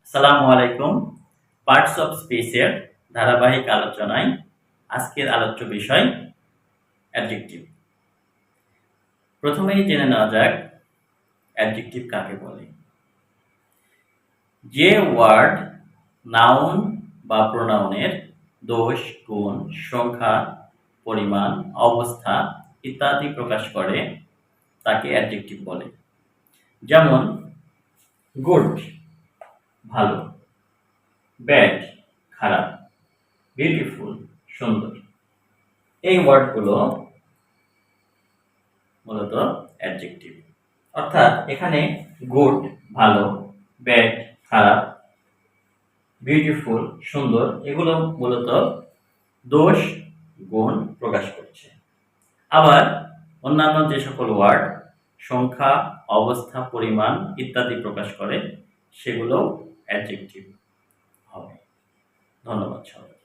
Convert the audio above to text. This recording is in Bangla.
আসসালামু আলাইকুম। পার্টস অফ স্পিচের ধারাবাহিক আলোচনায় আজকের আলোচ্য বিষয় অ্যাডজেক্টিভ। প্রথমেই জেনে নেওয়া যাক অ্যাডজেক্টিভ কাকে বলে। যে ওয়ার্ড নাউন বা প্রোনাউনের দোষ, গুণ, সংখ্যা, পরিমাণ, অবস্থা ইত্যাদি প্রকাশ করে তাকে অ্যাডজেক্টিভ বলে। যেমন গুড ভালো, ব্যাড খারাপ, বিউটিফুল সুন্দর। এই ওয়ার্ডগুলো মূলত অ্যাডজেক্টিভ। অর্থাৎ এখানে গুড ভালো, ব্যাড খারাপ, বিউটিফুল সুন্দর এগুলো মূলত দোষ গুণ প্রকাশ করছে। আবার অন্যান্য যে সকল ওয়ার্ড সংখ্যা, অবস্থা, পরিমাণ ইত্যাদি প্রকাশ করে সেগুলো অ্যাডজেক্টিভ হবে। ধন্যবাদ সবাই।